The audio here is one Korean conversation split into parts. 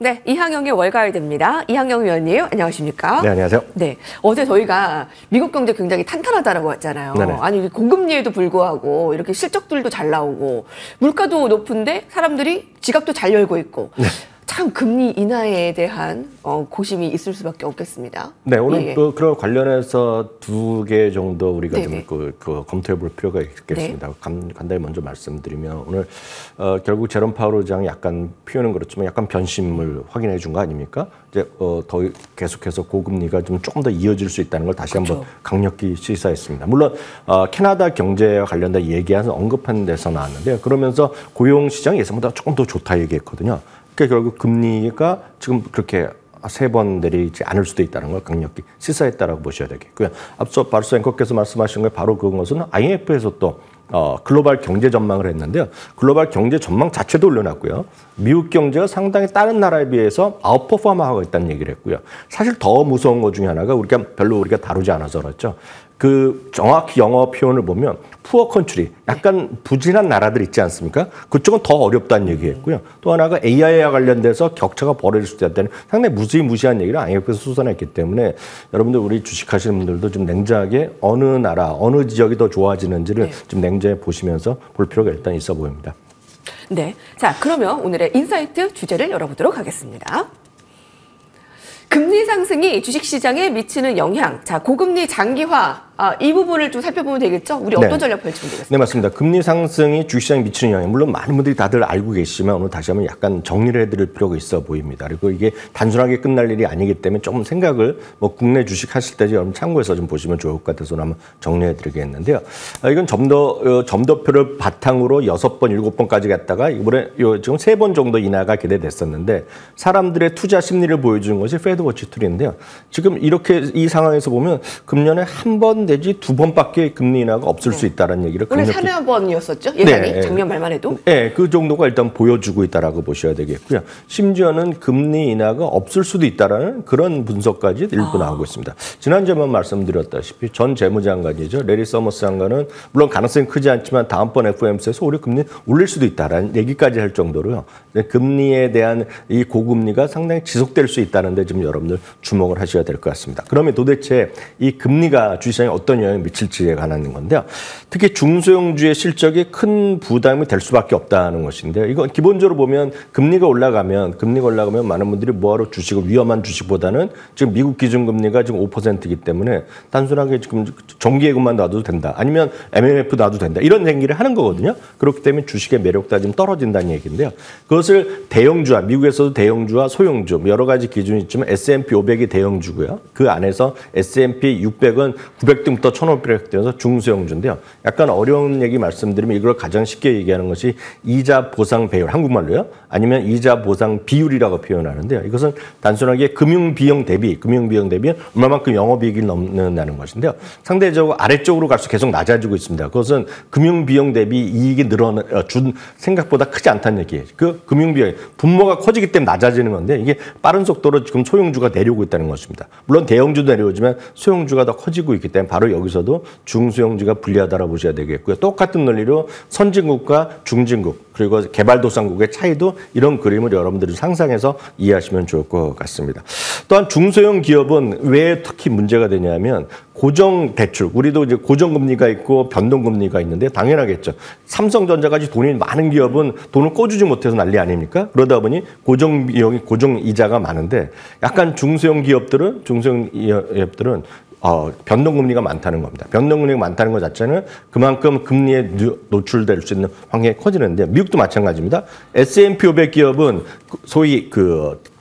네, 이항영의 월가을입니다. 이항영 위원님, 안녕하십니까? 네, 안녕하세요. 네, 어제 저희가 미국 경제 굉장히 탄탄하다라고 했잖아요. 네네. 아니, 고금리에도 불구하고 이렇게 실적들도 잘 나오고 물가도 높은데 사람들이 지갑도 잘 열고 있고. 네. 참 금리 인하에 대한 고심이 있을 수밖에 없겠습니다. 네, 오늘 예. 그런 관련해서 두 개 정도 우리가 네네. 좀 검토해 볼 필요가 있겠습니다. 네. 간단히 먼저 말씀드리면 오늘 결국 제롬 파월 의장이 약간 표현은 그렇지만 약간 변심을 확인해 준 거 아닙니까? 이제 더 계속해서 고금리가 조금 더 이어질 수 있다는 걸 다시 그렇죠. 한번 강력히 시사했습니다. 물론 캐나다 경제와 관련된 얘기해서 언급한 데서 나왔는데요. 그러면서 고용 시장 예상보다 조금 더 좋다 얘기했거든요. 그러니까 결국 금리가 지금 그렇게 세 번 내리지 않을 수도 있다는 걸 강력히 시사했다라고 보셔야 되겠고요. 앞서 바르스 앵커께서 말씀하신 게 바로 그것은 IMF에서 또 글로벌 경제 전망을 했는데요. 글로벌 경제 전망 자체도 올려놨고요. 미국 경제가 상당히 다른 나라에 비해서 아웃퍼포먼하고 있다는 얘기를 했고요. 사실 더 무서운 것 중에 하나가 우리가 다루지 않아서 그렇죠. 그 정확히 영어 표현을 보면 푸어 컨트리, 약간 부진한 나라들 있지 않습니까? 그쪽은 더 어렵다는 얘기했고요. 또 하나가 AI와 관련돼서 격차가 벌어질 수 있다는 상당히 무시무시한 얘기를 IMF에서 수선했기 때문에 여러분들 우리 주식하시는 분들도 좀 냉정하게 어느 나라, 어느 지역이 더 좋아지는지를 좀 냉정히 보시면서 볼 필요가 일단 있어 보입니다. 네, 자 그러면 오늘의 인사이트 주제를 열어보도록 하겠습니다. 금리 상승이 주식시장에 미치는 영향, 자 고금리 장기화, 이 부분을 좀 살펴보면 되겠죠? 우리 어떤 전략 펼치면 되겠습니까? 네, 맞습니다. 금리 상승이 주식시장에 미치는 영향, 물론 많은 분들이 다들 알고 계시지만 오늘 다시 한번 약간 정리를 해드릴 필요가 있어 보입니다. 그리고 이게 단순하게 끝날 일이 아니기 때문에 조금 생각을 국내 주식 하실 때 여러분 참고해서 좀 보시면 좋을 것 같아서 한번 정리해드리겠는데요. 이건 점도표를 바탕으로 6번, 7번까지 갔다가 이번에 지금 3번 정도 인하가 기대됐었는데 사람들의 투자 심리를 보여주는 것이 패드워치 툴인데요. 지금 이렇게 이 상황에서 보면 금년에 한 번 내지 2번밖에 금리 인하가 없을 수 있다는 얘기를 원래 강력히 3번이었었죠? 예상이 작년 말만 해도? 네, 그 정도가 일단 보여주고 있다라고 보셔야 되겠고요. 심지어는 금리 인하가 없을 수도 있다라는 그런 분석까지 일부 나오고 있습니다. 지난주에만 말씀드렸다시피 전 재무장관이죠. 레리 서머스 장관은 물론 가능성이 크지 않지만 다음번 FOMC에서 오히려 금리 올릴 수도 있다라는 얘기까지 할 정도로요. 금리에 대한 이 고금리가 상당히 지속될 수 있다는데 지금 여러분들 주목을 하셔야 될 것 같습니다. 그러면 도대체 이 금리가 주시장에 어떤 영향을 미칠지에 관한 건데요. 특히 중소형주의 실적이 큰 부담이 될 수밖에 없다는 것인데요. 이건 기본적으로 보면 금리가 올라가면 많은 분들이 뭐하러 주식을 위험한 주식보다는 지금 미국 기준금리가 지금 5%이기 때문에 단순하게 지금 정기예금만 놔도 된다. 아니면 MMF 놔도 된다. 이런 얘기를 하는 거거든요. 그렇기 때문에 주식의 매력도 좀 떨어진다는 얘기인데요. 그것을 대형주와 미국에서도 대형주와 소형주 여러 가지 기준이 있지만 S&P 500이 대형주고요. 그 안에서 S&P 600은 900등부터 1500등에서 중소형주인데요. 약간 어려운 얘기 말씀드리면 이걸 가장 쉽게 얘기하는 것이 이자 보상 배율, 한국말로요. 아니면 이자 보상 비율이라고 표현하는데요. 이것은 단순하게 금융 비용 대비 얼마만큼 영업이익이 넘는다는 것인데요. 상대적으로 아래쪽으로 갈수록 계속 낮아지고 있습니다. 그것은 금융 비용 대비 이익이 준 생각보다 크지 않다는 얘기예요. 그 금융 비용 분모가 커지기 때문에 낮아지는 건데 이게 빠른 속도로 지금 소형주가 내려오고 있다는 것입니다. 물론 대형주도 내려오지만 소형주가 더 커지고 있기 때문에 바로 여기서도 중소형주가 불리하다고 보셔야 되겠고요. 똑같은 논리로 선진국과 중진국 그리고 개발도상국의 차이도 이런 그림을 여러분들이 상상해서 이해하시면 좋을 것 같습니다. 또한 중소형 기업은 왜 특히 문제가 되냐면 고정 대출, 우리도 이제 고정금리가 있고 변동금리가 있는데 당연하겠죠. 삼성전자까지 돈이 많은 기업은 돈을 꿔주지 못해서 난리 아닙니까? 그러다 보니 고정 비용이 고정 이자가 많은데 약간 중소형 기업들은 변동금리가 많다는 겁니다. 변동금리가 많다는 것 자체는 그만큼 금리에 노출될 수 있는 환경이 커지는데 미국도 마찬가지입니다. S&P 500 기업은 소위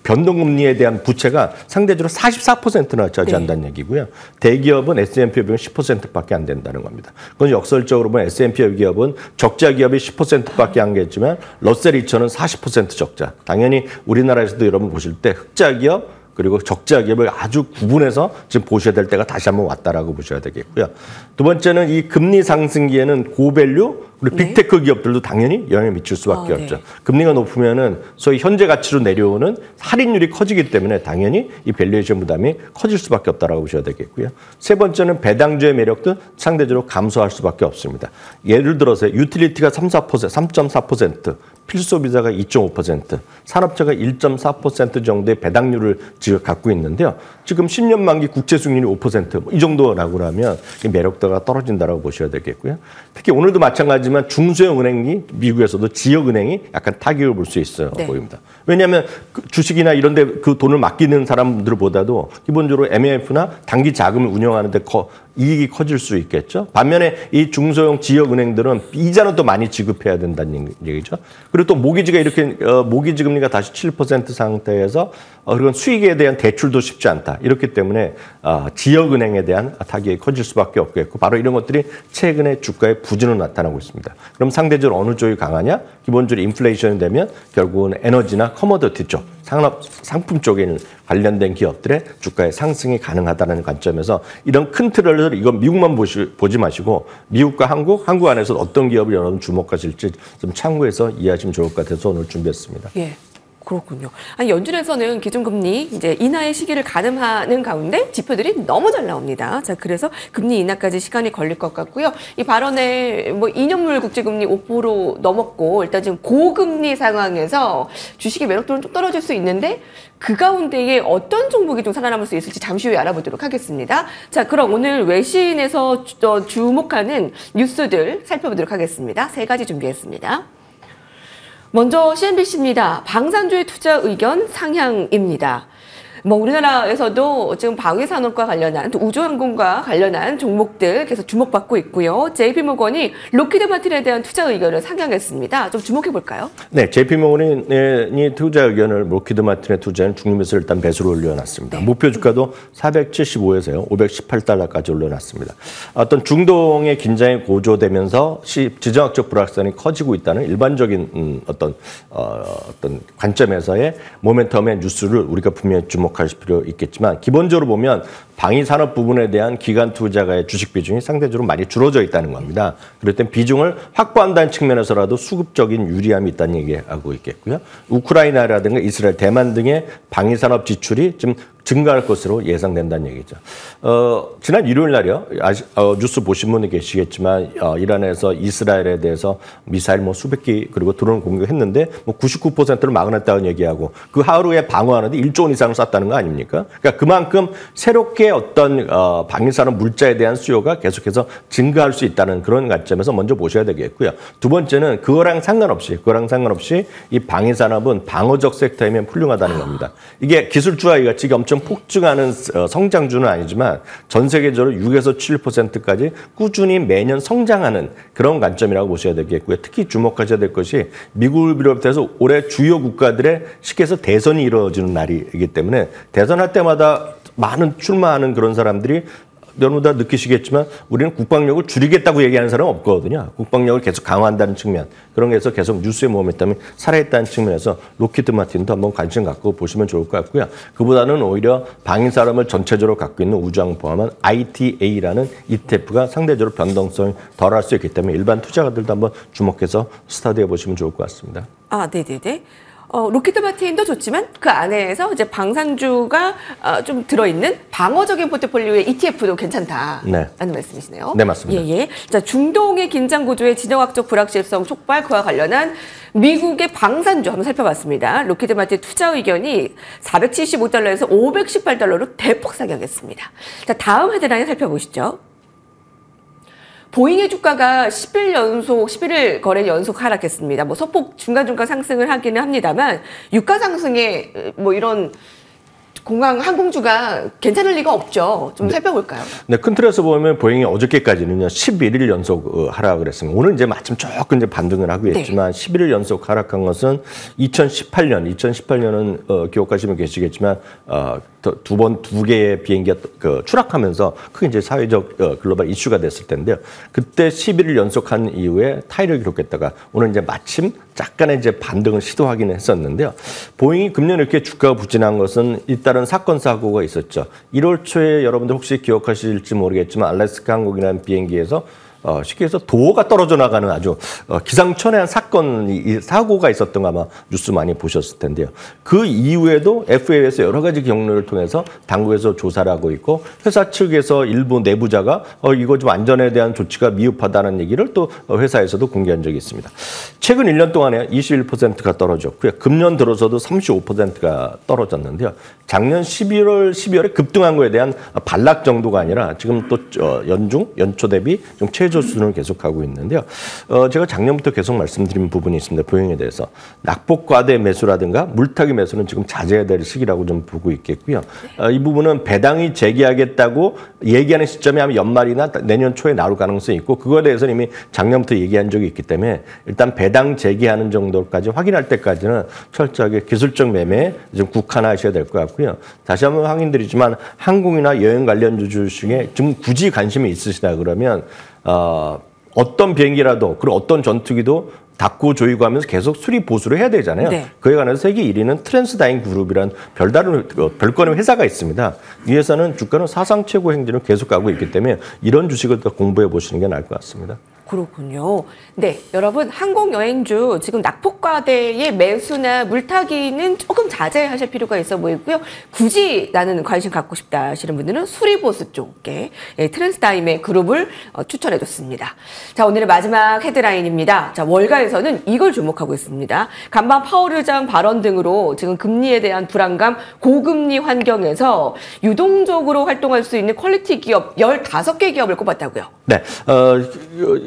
변동금리에 대한 부채가 상대적으로 44%나 차지한다는 얘기고요. 대기업은 S&P 500은 10%밖에 안 된다는 겁니다. 그건 역설적으로 보면 S&P 기업은 적자 기업이 10%밖에 안 겠지만 러셀 2000은 40% 적자. 당연히 우리나라에서도 여러분 보실 때 흑자 기업 그리고 적자 기업을 아주 구분해서 지금 보셔야 될 때가 다시 한번 왔다라고 보셔야 되겠고요. 두 번째는 이 금리 상승기에는 고밸류 그리고 빅테크 기업들도 당연히 영향을 미칠 수밖에 없죠. 금리가 높으면은 소위 현재 가치로 내려오는 할인율이 커지기 때문에 당연히 이 밸류에이션 부담이 커질 수밖에 없다라고 보셔야 되겠고요. 세 번째는 배당주의 매력도 상대적으로 감소할 수밖에 없습니다. 예를 들어서 유틸리티가 3.4%, 필수 비자가 2.5%, 산업재가 1.4% 정도의 배당률을 지금 갖고 있는데요. 지금 10년 만기 국채 수익률이 5%이 정도라고 하면 매력도가 떨어진다고 보셔야 되겠고요. 특히 오늘도 마찬가지지만 중소형 은행이 미국에서도 지역 은행이 약간 타격을 볼 수 있어요. 네. 보입니다. 왜냐하면 그 주식이나 이런 데 그 돈을 맡기는 사람들보다도 기본적으로 MLF나 단기 자금을 운영하는 데 이익이 커질 수 있겠죠. 반면에 이 중소형 지역 은행들은 이자는 또 많이 지급해야 된다는 얘기죠. 그리고 또 모기지가 이렇게 모기지 금리가 다시 7% 상태에서 그런 수익에 대한 대출도 쉽지 않다. 이렇기 때문에 지역 은행에 대한 타격이 커질 수밖에 없겠고 바로 이런 것들이 최근에 주가의 부진으로 나타나고 있습니다. 그럼 상대적으로 어느 쪽이 강하냐? 기본적으로 인플레이션이 되면 결국은 에너지나 커머더티 쪽, 상품 쪽에 관련된 기업들의 주가의 상승이 가능하다는 관점에서 이런 큰 틀을 이건 미국만 보지 마시고 미국과 한국 안에서 어떤 기업을 여러분 주목하실지 좀 참고해서 이해하시면 좋을 것 같아서 오늘 준비했습니다. 예. 그렇군요. 아니, 연준에서는 기준금리 이제 인하의 시기를 가늠하는 가운데 지표들이 너무 잘 나옵니다. 자, 그래서 금리 인하까지 시간이 걸릴 것 같고요. 이 발언에 뭐 2년물 국제금리 5% 넘었고 일단 지금 고금리 상황에서 주식의 매력도는 좀 떨어질 수 있는데 그 가운데에 어떤 종목이 좀 살아남을 수 있을지 잠시 후에 알아보도록 하겠습니다. 자, 그럼 오늘 외신에서 주목하는 뉴스들 살펴보도록 하겠습니다. 세 가지 준비했습니다. 먼저 CNBC입니다. 방산주의 투자 의견 상향입니다. 뭐 우리나라에서도 지금 방위산업과 관련한 또 우주항공과 관련한 종목들 계속 주목받고 있고요. JP모건이 로키드 마틴에 대한 투자 의견을 상향했습니다. 좀 주목해 볼까요? 네, JP모건이 투자 의견을 로키드 마틴의 투자는 중립에서 일단 배수로 올려놨습니다. 네. 목표 주가도 475에서요 518달러까지 올려놨습니다. 어떤 중동의 긴장이 고조되면서 지정학적 불확실성이 커지고 있다는 일반적인 어떤 관점에서의 모멘텀의 뉴스를 우리가 분명히 주목할 필요 있겠지만 기본적으로 보면 방위산업 부분에 대한 기관 투자가의 주식 비중이 상대적으로 많이 줄어져 있다는 겁니다. 그럴 땐 비중을 확보한다는 측면에서라도 수급적인 유리함이 있다는 얘기하고 있겠고요. 우크라이나라든가 이스라엘, 대만 등의 방위산업 지출이 좀 증가할 것으로 예상된다는 얘기죠. 지난 일요일 날이요. 뉴스 보신 분이 계시겠지만 이란에서 이스라엘에 대해서 미사일 뭐 수백 개 그리고 드론을 공격했는데 뭐 99%를 막아냈다는 얘기하고 그 하루에 방어하는데 1조 원 이상을 쐈다는 거 아닙니까? 그러니까 그만큼 새롭게 어떤 방위산업 물자에 대한 수요가 계속해서 증가할 수 있다는 그런 관점에서 먼저 보셔야 되겠고요. 두 번째는 그거랑 상관없이 이 방위산업은 방어적 섹터이면 훌륭하다는 겁니다. 이게 기술주와 같이 엄청 폭증하는 성장주는 아니지만 전 세계적으로 6에서 7%까지 꾸준히 매년 성장하는 그런 관점이라고 보셔야 되겠고요. 특히 주목하셔야 될 것이 미국을 비롯해서 올해 주요 국가들의 시기에서 대선이 이루어지는 날이기 때문에 대선할 때마다 많은 출마하는 그런 사람들이 여러분 다 느끼시겠지만 우리는 국방력을 줄이겠다고 얘기하는 사람은 없거든요. 국방력을 계속 강화한다는 측면. 그런 게서 계속 뉴스의 모멘텀이 살아있다는 측면에서 로키드 마틴도 한번 관심 갖고 보시면 좋을 것 같고요. 그보다는 오히려 방위산업을 전체적으로 갖고 있는 우주항 포함한 ITA라는 ETF가 상대적으로 변동성이 덜할 수 있기 때문에 일반 투자가들도 한번 주목해서 스터디해 보시면 좋을 것 같습니다. 아, 네네네. 로키드 마틴도 좋지만 그 안에서 이제 방산주가 좀 들어있는 방어적인 포트폴리오의 ETF도 괜찮다라는 네. 말씀이시네요. 네, 맞습니다. 예. 자, 중동의 긴장 구조의 지정학적 불확실성 촉발 그와 관련한 미국의 방산주 한번 살펴봤습니다. 로키드 마틴 투자 의견이 475달러에서 518달러로 대폭 상향했습니다. 자, 다음 헤드라인 살펴보시죠. 보잉의 주가가 11일 거래 연속 하락했습니다. 뭐 소폭 중간중간 상승을 하기는 합니다만 유가 상승에 뭐 이런 공항 항공주가 괜찮을 리가 없죠. 좀 살펴볼까요? 네, 큰 틀에서 보면 보잉이 어저께까지는요 11일 연속 하락을 했습니다. 오늘 이제 마침 조금 이제 반등을 하고 있지만 11일 연속 하락한 것은 2018년은 기억하시면 계시겠지만 두 개의 비행기가 추락하면서 크게 이제 사회적 글로벌 이슈가 됐을 텐데요. 그때 11일 연속한 이후에 타이를 기록했다가 오늘 이제 마침 약간의 이제 반등을 시도하긴 했었는데요. 보잉이 금년 이렇게 주가가 부진한 것은 잇따른 사건 사고가 있었죠. 1월 초에 여러분들 혹시 기억하실지 모르겠지만 알래스카 항공이라는 비행기에서 쉽게 해서 도어가 떨어져 나가는 아주 기상천외한 사고가 있었던 거 아마 뉴스 많이 보셨을 텐데요. 그 이후에도 FAA에서 여러 가지 경로를 통해서 당국에서 조사를 하고 있고 회사 측에서 일부 내부자가 이거 좀 안전에 대한 조치가 미흡하다는 얘기를 또 회사에서도 공개한 적이 있습니다. 최근 1년 동안에 21%가 떨어졌고요. 금년 들어서도 35%가 떨어졌는데요. 작년 12월에 급등한 거에 대한 반락 정도가 아니라 지금 또 연초 대비 좀 최저 수준을 계속하고 있는데요. 제가 작년부터 계속 말씀드린 부분이 있습니다. 보행에 대해서. 낙폭과대 매수라든가 물타기 매수는 지금 자제해야 될 시기라고 좀 보고 있겠고요. 이 부분은 배당이 재개하겠다고 얘기하는 시점이 아마 연말이나 내년 초에 나올 가능성이 있고 그거에 대해서는 이미 작년부터 얘기한 적이 있기 때문에 일단 배당 재개하는 정도까지 확인할 때까지는 철저하게 기술적 매매에 좀 국한하셔야 될 것 같고요. 다시 한번 확인드리지만 항공이나 여행 관련 주식에 지금 굳이 관심이 있으시다 그러면 어떤 비행기라도 그리고 어떤 전투기도 닫고 조이고 하면서 계속 수리 보수를 해야 되잖아요. 네. 그에 관해서 세계 1위는 트랜스다인 그룹이라는 별건의 회사가 있습니다. 이 회사는 주가는 사상 최고 행진을 계속 가고 있기 때문에 이런 주식을 더 공부해 보시는 게 나을 것 같습니다. 그렇군요. 네, 여러분 항공여행주 지금 낙폭과대의 매수나 물타기는 조금 자제하실 필요가 있어 보이고요. 굳이 나는 관심 갖고 싶다 하시는 분들은 수리보수 쪽에 트랜스다임의 그룹을 추천해줬습니다. 자, 오늘의 마지막 헤드라인입니다. 자, 월가에서는 이걸 주목하고 있습니다. 간밤 파월 의장 발언 등으로 지금 금리에 대한 불안감, 고금리 환경에서 유동적으로 활동할 수 있는 퀄리티 기업 15개 기업을 꼽았다고요. 네,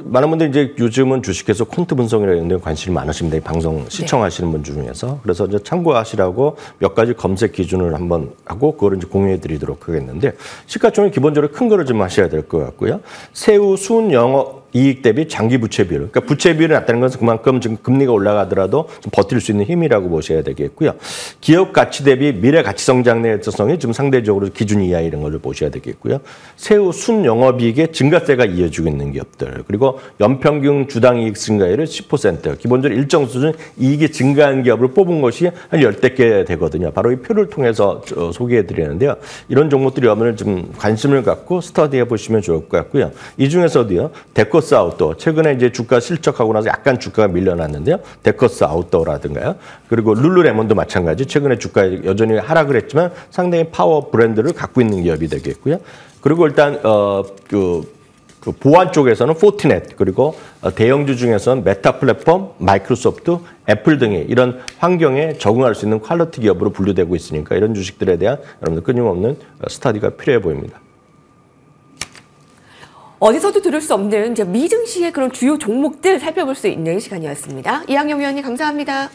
많은 분들이 이제 요즘은 주식에서 콘트 분석이라는 데 관심이 많으십니다. 이 방송 시청하시는 분 중에서. 그래서 이제 참고하시라고 몇 가지 검색 기준을 한번 하고 그거를 이제 공유해 드리도록 하겠는데 시가총액 기본적으로 큰 거를 좀 하셔야 될 것 같고요. 세후 순 영업 이익 대비 장기 부채 비율. 그러니까 부채 비율이 낮다는 것은 그만큼 지금 금리가 올라가더라도 좀 버틸 수 있는 힘이라고 보셔야 되겠고요. 기업 가치 대비 미래 가치 성장 내성이 좀 상대적으로 기준 이하 이런 걸 보셔야 되겠고요. 세후 순 영업이익의 증가세가 이어지고 있는 기업들. 그리고 연평균 주당 이익 증가율을 10%. 기본적으로 일정 수준 이익이 증가한 기업을 뽑은 것이 한 10대 개 되거든요. 바로 이 표를 통해서 소개해 드리는데요. 이런 종목들이 여러분들 좀 관심을 갖고 스터디해 보시면 좋을 것 같고요. 이 중에서도요. 데코스 아웃도어. 최근에 이제 주가 실적하고 나서 약간 주가가 밀려났는데요. 데코스 아웃도어라든가요. 그리고 룰루레몬도 마찬가지. 최근에 주가 여전히 하락을 했지만 상당히 파워 브랜드를 갖고 있는 기업이 되겠고요. 그리고 일단 그 보안 쪽에서는 포티넷 그리고 대형주 중에서는 메타 플랫폼, 마이크로소프트, 애플 등의 이런 환경에 적응할 수 있는 퀄리티 기업으로 분류되고 있으니까 이런 주식들에 대한 여러분들 끊임없는 스터디가 필요해 보입니다. 어디서도 들을 수 없는 미증시의 그런 주요 종목들 살펴볼 수 있는 시간이었습니다. 이항영 위원님 감사합니다.